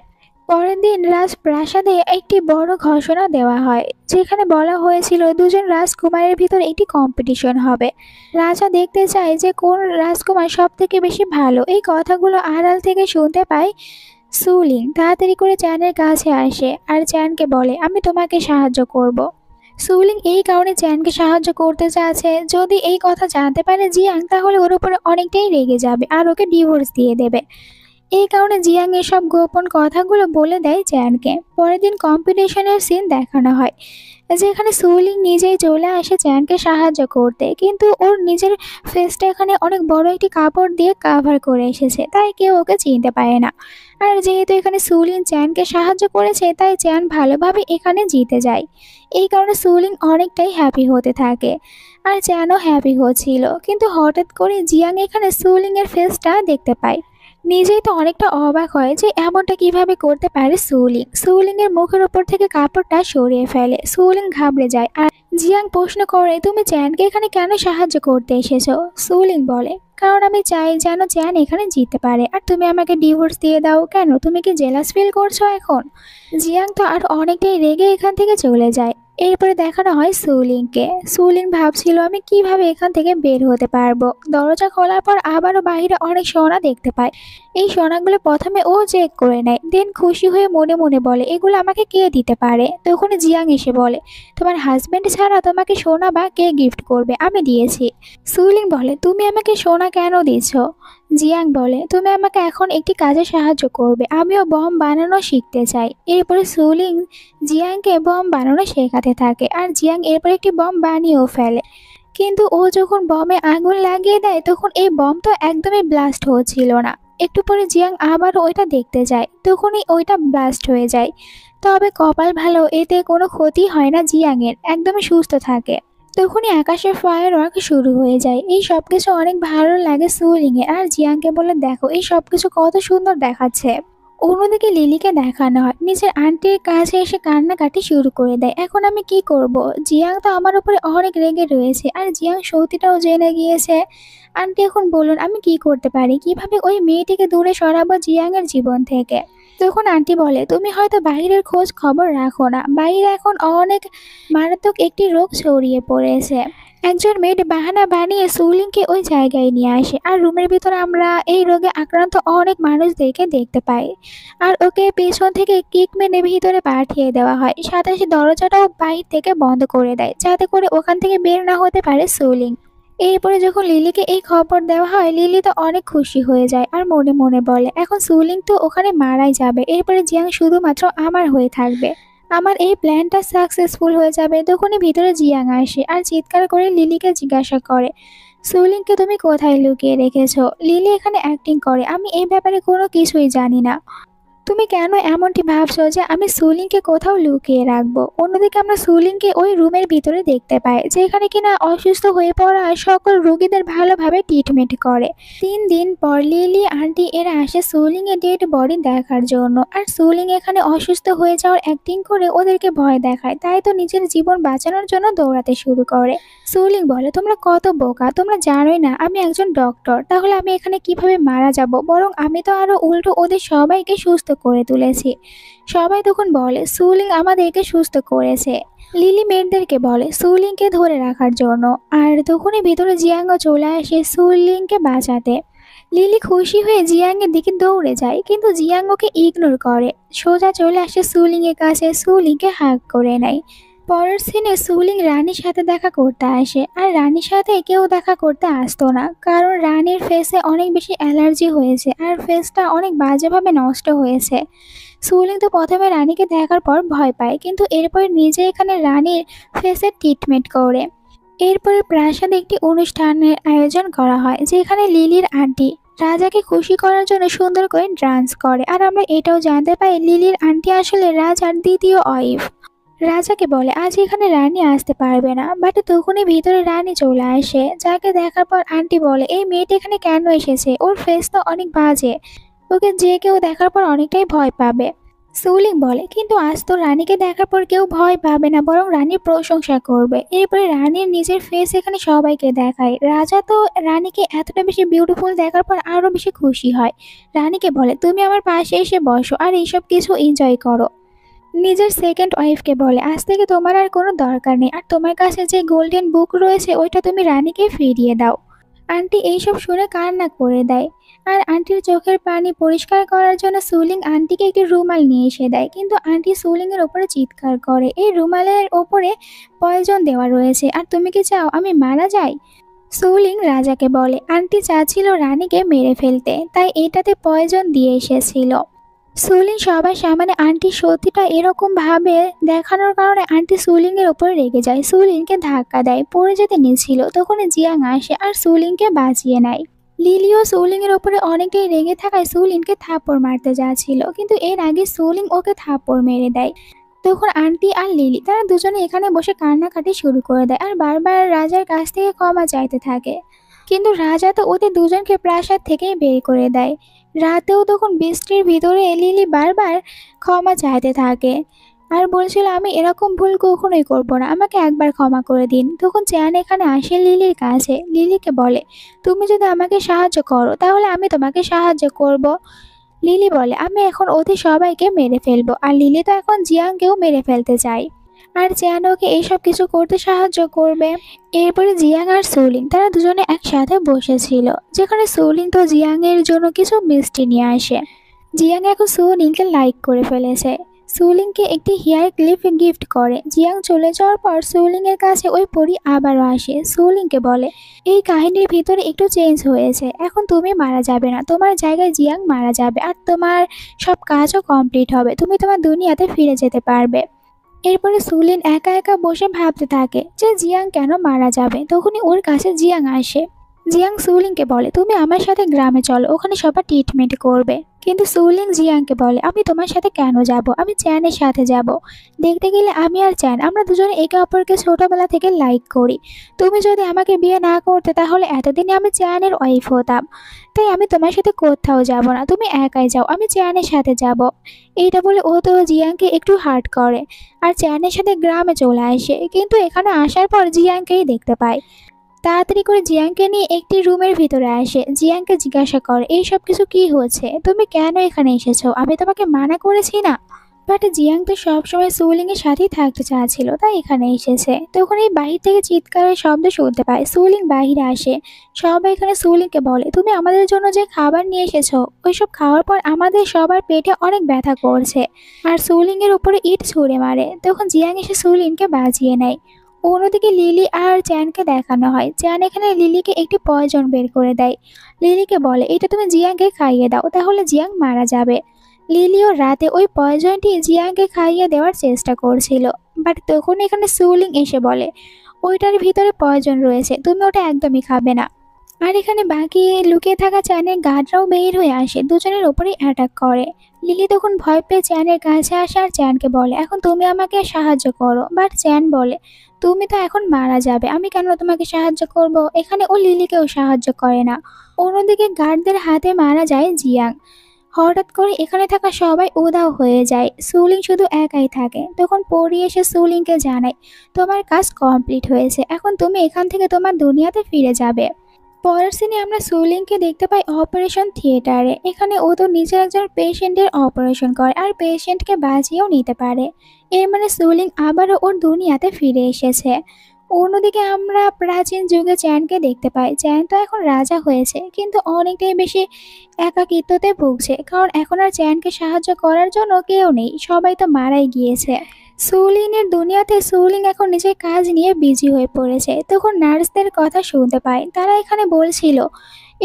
পরের দিন রাজপ্রাসাদে একটি বড় ঘোষণা দেওয়া হয়, যেখানে বলা হয়েছিল দুজন রাজকুমারের ভিতর একটি কম্পিটিশন হবে। রাজা দেখতে চায় যে কোন রাজকুমার সব থেকে বেশি ভালো। এই কথাগুলো আড়াল থেকে শুনতে পায় সুলিং। তাড়াতাড়ি করে চ্যানের কাছে আসে আর চ্যানকে বলে, আমি তোমাকে সাহায্য করব। সুলিং এই কারণে চ্যানকে সাহায্য করতে চাচ্ছে, যদি এই কথা জানতে পারে জিয়াং তাহলে ওর উপরে অনেকটাই রেগে যাবে আর ওকে ডিভোর্স দিয়ে দেবে। এই কারণে জিয়াং এসব গোপন কথাগুলো বলে দেয় চ্যানকে। পরের দিন কম্পিটিশনের সিন দেখানো হয়, যেখানে সুলিং নিজেই চলে আসে চ্যানকে সাহায্য করতে, কিন্তু ওর নিজের ফেসটা এখানে অনেক বড় একটি কাপড় দিয়ে কাভার করে এসেছে, তাই কেউ ওকে চিনতে পারে না। আর যেহেতু এখানে সুলিং চ্যানকে সাহায্য করেছে, তাই চ্যান ভালোভাবে এখানে জিতে যায়। এই কারণে সুলিং অনেকটাই হ্যাপি হতে থাকে, আর চ্যানও হ্যাপি হচ্ছিল। কিন্তু হঠাৎ করে জিয়াং এখানে সুলিং এর ফেসটা দেখতে পায়। নিজেই তো অনেকটা অবাক হয় যে এমনটা কিভাবে করতে পারে সুলিং। সুলিং এর মুখের উপর থেকে কাপড়টা সরিয়ে ফেলে। সুলিং ঘাবড়ে যায় আর জিয়াং প্রশ্ন করে, তুমি চ্যানকে এখানে কেন সাহায্য করতে এসেছো। সুলিং বলে, কারণ আমি চাই যেন চ্যান এখানে জিততে পারে, আর তুমি আমাকে ডিভোর্স দিয়ে দাও। কেন, তুমি কি জেলাস ফিল করছো এখন। জিয়াং তো আর অনেকটাই রেগে এখান থেকে চলে যায়। এরপরে দেখানো হয় সুলিংকে। সুলিং ভাবছিল আমি কিভাবে এখান থেকে বের হতে পারবো। দরজা খোলার পর আবারও বাইরে অনেক সোনা দেখতে পায়। এই সোনাগুলো প্রথমে ও চেক করে নেয়, দেন খুশি হয়ে মনে মনে বলে, এগুলো আমাকে কে দিতে পারে। তখন জিয়াং এসে বলে, তোমার হাজবেন্ড ছাড়া তোমাকে সোনা বা কে গিফট করবে, আমি দিয়েছি। সুলিং বলে, তুমি আমাকে সোনা কেন দিচ্ছ। জিয়াং বলে, তুমি আমাকে এখন একটি কাজে সাহায্য করবে, আমিও বম বানানো শিখতে চাই। এরপরে সুলিং জিয়াংকে বম বানানো শেখাতে থাকে, আর জিয়াং এরপর একটি বম বানিয়েও ফেলে। কিন্তু ও যখন বমে আগুন লাগিয়ে দেয় তখন এই বম তো একদমই ব্লাস্ট হচ্ছিল না। একটু পরে জিয়াং আবারও ওইটা দেখতে যায়, তখনই ওইটা ব্লাস্ট হয়ে যায়। তবে কপাল ভালো, এতে কোনো ক্ষতি হয় না জিয়াং এর, একদমই সুস্থ থাকে। তখনই আকাশে ফায়ার ওয়ার্ক শুরু হয়ে যায়। এই সব কিছু অনেক ভালো লাগে সুলিং এর, আর জিয়াংকে বলে, দেখো এই সব কিছু কত সুন্দর দেখাচ্ছে। অন্যদিকে লিলিকে দেখানো হয়, নিজের আন্টির কাছে এসে কান্নাকাটি শুরু করে দেয়। এখন আমি কি করব। জিয়াং তো আমার উপরে অনেক রেগে রয়েছে, আর জিয়াং সত্যিটাও জেনে গিয়েছে। আন্টি এখন বলুন আমি কি করতে পারি, কিভাবে ওই মেয়েটিকে দূরে সরাবো জিয়াং এর জীবন থেকে। তখন আন্টি বলে, তুমি হয়তো বাইরের খোঁজ খবর রাখো না, বাইরে এখন অনেক মারাত্মক একটি রোগ ছড়িয়ে পড়েছে। একজন মেড বাহানা বানিয়ে সুলিংকে ওই জায়গায় নিয়ে আসে, আর রুমের ভিতর আমরা এই রোগে আক্রান্ত অনেক মানুষদেরকে দেখতে পাই। আর ওকে পেছন থেকে কিক মেরে ভিতরে পাঠিয়ে দেওয়া হয়, সাথে সে দরজাটাও বাইরে থেকে বন্ধ করে দেয়, যাতে করে ওখান থেকে বের না হতে পারে সুলিং। এরপরে যখন লিলিকে এই খবর দেওয়া হয়, লিলি তো অনেক খুশি হয়ে যায় আর মনে মনে বলে, এখন সুলিং তো ওখানে মারাই যাবে, এরপরে জিয়াং শুধুমাত্র আমার হয়ে থাকবে, আমার এই প্ল্যানটা সাকসেসফুল হয়ে যাবে। তখনই ভিতরে জিয়াং আসে আর চিৎকার করে লিলিকে জিজ্ঞাসা করে, সুলিংকে তুমি কোথায় লুকিয়ে রেখেছো। লিলি এখানে অ্যাক্টিং করে, আমি এই ব্যাপারে কোনো কিছুই জানি না। তুমি কেন এমনটি ভাবছো যে আমি সুলিংকে কোথাও লুকিয়ে রাখবো? অন্যদিকে আমরা সুলিংকে ওই রুমের ভিতরে দেখতে পাই, যেখানে কিনা অসুস্থ হয়ে পড়া সকল রোগীদের ভালোভাবে ট্রিটমেন্ট করে। 3 দিন পর লিলি আন্টি এরা আসে সুলিং এর ডেড বডি দেখার জন্য। আর সুলিং এখানে অসুস্থ হয়ে যাওয়ার অ্যাক্টিং করে ওদেরকে ভয় দেখায়, তাই তো নিজের জীবন বাঁচানোর জন্য দৌড়াতে শুরু করে। সুলিং বলে, তোমরা কত বোকা, তোমরা জানোই না আমি একজন ডক্টর, তাহলে আমি এখানে কিভাবে মারা যাব? বরং আমি তো আরো উল্টো ওদের সবাইকে সুস্থ করে তুলেছি। সবাই তখন বলে সুলিং আমাদেরকে সুস্থ করেছে। লিলি মেয়েদেরকে বলে সুলিংকে ধরে রাখার জন্য। আর তখনই ভিতরে জিয়াংও চলে আসে সুলিংকে বাঁচাতে। লিলি খুশি হয়ে জিয়াংয়ের দিকে দৌড়ে যায়, কিন্তু জিয়াং ওকে ইগনোর করে। সোজা চলে আসে সুলিং এর কাছে, সুলিংকে হাগ করে নেয়। পরের সিনে সুলিং রানীর সাথে দেখা করতে আসে। আর রানীর সাথে কেউ দেখা করতে আসতো না, কারণ রানীর ফেসে অনেক বেশি অ্যালার্জি হয়েছে আর ফেসটা অনেক বাজেভাবে নষ্ট হয়েছে। সুলিং তো প্রথমে রানীকে দেখার পর ভয় পায়, কিন্তু এরপর নিজে এখানে রানীর ফেসের ট্রিটমেন্ট করে। এরপরে প্রাসাদে একটি অনুষ্ঠানের আয়োজন করা হয়, যেখানে লিলির আন্টি রাজাকে খুশি করার জন্য সুন্দর করে ডান্স করে। আর আমরা এটাও জানতে পাই লিলির আন্টি আসলে রাজার দ্বিতীয় ওয়াইফ। রাজাকে বলে আজ এখানে রানী আসতে পারবে না, বাট তখনই ভিতরে রানী চলে আসে, যাকে দেখার পর আন্টি বলে এই মেয়েটা এখানে কেন এসেছে, ওর ফেস তো অনেক বাজে, ওকে যে কেউ দেখার পর অনেকটাই ভয় পাবে। সুলিং বলে কিন্তু আজ তো রানীকে দেখার পর কেউ ভয় পাবে না, বরং রানীর প্রশংসা করবে। এরপরে রানীর নিজের ফেস এখানে সবাইকে দেখায়। রাজা তো রানীকে এতটা বেশি বিউটিফুল দেখার পর আরো বেশি খুশি হয়। রানীকে বলে তুমি আমার পাশে এসে বসো আর এইসব কিছু এনজয় করো। নিজের সেকেন্ড ওয়াইফকে বলে আজ থেকে তোমার আর কোনো দরকার নেই, আর তোমার কাছে যে গোল্ডেন বুক রয়েছে ওইটা তুমি রানীকে ফিরিয়ে দাও। আন্টি এইসব শুনে কান্না করে দেয়। আর আন্টির চোখের পানি পরিষ্কার করার জন্য সুলিং আন্টিকে একটি রুমাল নিয়ে এসে দেয়, কিন্তু আন্টি সুলিং এর ওপরে চিৎকার করে এই রুমালের ওপরে পয়জন দেওয়া রয়েছে, আর তুমি কি চাও আমি মারা যাই? সুলিং রাজাকে বলে আন্টি চাচ্ছিল রানীকে মেরে ফেলতে, তাই এটাতে পয়জন দিয়ে এসেছিল। সুলিং সবার সামনে আন্টির সত্যিটা এরকম ভাবে দেখানোর কারণে আন্টি সুলিং এর উপরে রেগে যায়, সুলিংকে ধাক্কা দেয়, পড়ে যেতে নিয়েছিল। তখন জিয়াং আসে আর সুলিংকে বাঁচিয়ে নেয়। লিলিও সুলিং এর উপরে অনেকটাই রেগে থাকায় সুলিংকে থাপ্পড় মারতে যাচ্ছিল, কিন্তু এর আগে সুলিং ওকে থাপ্পড় মেরে দেয়। তখন আন্টি আর লিলি তারা দুজনে এখানে বসে কান্নাকাটি শুরু করে দেয় আর বারবার রাজার কাছ থেকে ক্ষমা চাইতে থাকে, কিন্তু রাজা তো ওদের দুজনকে প্রাসাদ থেকেই বের করে দেয়। রাতেও তখন বৃষ্টির ভিতরে লিলি বারবার ক্ষমা চাইতে থাকে আর বলছিল আমি এরকম ভুল কখনোই করবো না, আমাকে একবার ক্ষমা করে দিন। তখন চ্যান এখানে আসে লিলির কাছে, লিলিকে বলে তুমি যদি আমাকে সাহায্য করো তাহলে আমি তোমাকে সাহায্য করব। লিলি বলে আমি এখন ওদের সবাইকে মেরে ফেলবো, আর লিলি তো এখন জিয়াংকেও মেরে ফেলতে চায়, আর চ্যান ওকে এইসব কিছু করতে সাহায্য করবে। এরপরে জিয়াং আর সুলিং তারা দুজনে একসাথে বসেছিল, যেখানে সুলিং তো জিয়াং এর জন্য কিছু মিষ্টি নিয়ে আসে। জিয়াং এখন সুলিংকে লাইক করে ফেলেছে, সুলিংকে একটি হেয়ার ক্লিপ গিফট করে। জিয়াং চলে যাওয়ার পর সুলিং এর কাছে ওই পরী আবারও আসে, সুলিংকে বলে এই কাহিনীর ভিতরে একটু চেঞ্জ হয়েছে, এখন তুমি মারা যাবে না, তোমার জায়গায় জিয়াং মারা যাবে, আর তোমার সব কাজও কমপ্লিট হবে, তুমি তোমার দুনিয়াতে ফিরে যেতে পারবে। এরপরে সুলিন একা একা বসে ভাবতে থাকে যে জিয়াং কেন মারা যাবে। তখনই ওর কাছে জিয়াং আসে। জিয়াং সুলিংকে বলে তুমি আমার সাথে গ্রামে চলো, ওখানে সবার ট্রিটমেন্ট করবে। কিন্তু সুলিং জিয়াংকে বলে আমি তোমার সাথে কেন যাব, আমি চ্যানের সাথে যাব। দেখতে গেলে আমি আর চ্যান আমরা দুজনে একে অপরকে ছোটবেলা থেকে লাইক করি, তুমি যদি আমাকে বিয়ে না করতে তাহলে এতদিনে আমি চ্যানের ওয়াইফ হতাম, তাই আমি তোমার সাথে কোথাও যাব না, তুমি একাই যাও, আমি চ্যানের সাথে যাব। এইটা বলে ও তো জিয়াংকে একটু হার্ট করে আর চ্যানের সাথে গ্রামে চলে আসে, কিন্তু এখানে আসার পর জিয়াংকেই দেখতে পায়। তাড়াতাড়ি করে জিয়াংকে নিয়ে একটি রুমের ভিতরে আসে, জিয়াংকে জিজ্ঞাসা করে এই সব কিছু কি হচ্ছে, তুমি কেন এখানে এসেছো, আমি তোমাকে মানা করেছি না? বাট জিয়াং তো সবসময় সুলিং এর সাথেই থাকতে চাচ্ছিল, তাই এখানে এসেছে। তখন এই বাহির থেকে চিৎকারের শব্দ শুনতে পায়, সুলিং বাহিরে আসে। সবাই এখানে সুলিংকে বলে তুমি আমাদের জন্য যে খাবার নিয়ে এসেছো ওইসব খাওয়ার পর আমাদের সবার পেটে অনেক ব্যথা করছে, আর সুলিং এর উপরে ইট ছুঁড়ে মারে। তখন জিয়াং এসে সুলিংকে বাঁচিয়ে নেয়। অন্যদিকে লিলি আর চ্যানকে দেখানো হয়, চ্যান এখানে লিলিকে একটি পয়জন বের করে দেয়। লিলিকে বলে এটা তুমি জিয়াংকে খাইয়ে দাও, তাহলে জিয়াং মারা যাবে। লিলিও রাতে ওই পয়জনটি জিয়াংকে খাইয়ে দেওয়ার চেষ্টা করছিল, বাট তখন এখানে সুলিং এসে বলে ওইটার ভিতরে পয়জন রয়েছে, তুমি ওটা একদমই খাবে না। আর এখানে বাকি লুকিয়ে থাকা চ্যানের গার্ডরাও বের হয়ে আসে, দুজনের ওপরেই অ্যাটাক করে। লিলি তখন ভয় পেয়ে চ্যানের কাছে আসে আর চ্যানকে বলে, এখন তুমি আমাকে সাহায্য করো। বাট চ্যান বলে, তুমি তো এখন মারা যাবে, আমি কেন তোমাকে সাহায্য করব। এখানে ও লিলিকেও সাহায্য করে না। অন্যদিকে গার্ডদের হাতে মারা যায় জিয়াং। হঠাৎ করে এখানে থাকা সবাই উধাও হয়ে যায়, সুলিং শুধু একাই থাকে। তখন পরি এসে সুলিংকে জানায়, তোমার কাজ কমপ্লিট হয়েছে, এখন তুমি এখান থেকে তোমার দুনিয়াতে ফিরে যাবে। পরের সিনে আমরা সুলিংকে দেখতে পাই অপারেশন থিয়েটারে। এখানে ও তো নিজের একজন পেশেন্টের অপারেশন করে আর পেশেন্টকে বাঁচিয়েও নিতে পারে। এর মানে সুলিং আবারও ওর দুনিয়াতে ফিরে এসেছে। অন্যদিকে আমরা প্রাচীন যুগে চ্যানকে দেখতে পাই। চ্যান তো এখন রাজা হয়েছে, কিন্তু অনেকটাই বেশি একাকিত্বতে ভুগছে, কারণ এখন আর চ্যানকে সাহায্য করার জন্য কেউ নেই, সবাই তো মারাই গিয়েছে। সুলিনের দুনিয়াতে সুলিং এখন নিজের কাজ নিয়ে বিজি হয়ে পড়েছে। তখন নার্সদের কথা শুনতে পায়, তারা এখানে বলছিল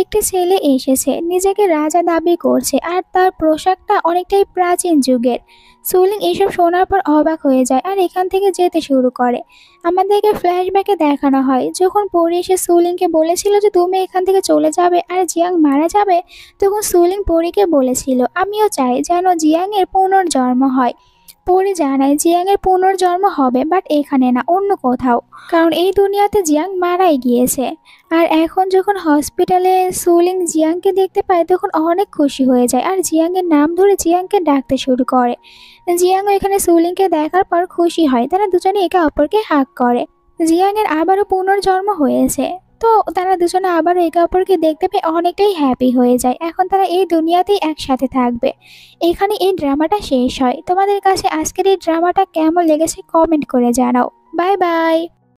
একটি ছেলে এসেছে, নিজেকে রাজা দাবি করছে আর তার পোশাকটা অনেকটাই প্রাচীন যুগের। সুলিং এসব শোনার পর অবাক হয়ে যায় আর এখান থেকে যেতে শুরু করে। আমাদেরকে ফ্ল্যাশব্যাকে দেখানো হয় যখন পরি এসে সুলিংকে বলেছিল যে তুমি এখান থেকে চলে যাবে আর জিয়াং মারা যাবে। তখন সুলিং পরিকে বলেছিল, আমিও চাই যেন জিয়াং এর পুনর্জন্ম হয়। পরি জানায় জিয়াং এর পুনর্জন্ম হবে, বাট এখানে না, অন্য কোথাও, কারণ এই দুনিয়াতে জিয়াং মারাই গিয়েছে। আর এখন যখন হসপিটালে সুলিং জিয়াংকে দেখতে পায় তখন অনেক খুশি হয়ে যায় আর জিয়াং এর নাম ধরে জিয়াংকে ডাকতে শুরু করে। জিয়াংও এখানে সুলিংকে দেখার পর খুশি হয়, তারা দুজনে একে অপরকে হাগ করে। জিয়াং এর আবারও পুনর্জন্ম হয়েছে, তো তারা দুজনে আবারও একে অপরকে দেখতে পেয়ে অনেকটাই হ্যাপি হয়ে যায়। এখন তারা এই দুনিয়াতেই একসাথে থাকবে। এখানে এই ড্রামাটা শেষ হয়। তোমাদের কাছে আজকের এই ড্রামাটা কেমন লেগেছে কমেন্ট করে জানাও। Bye bye.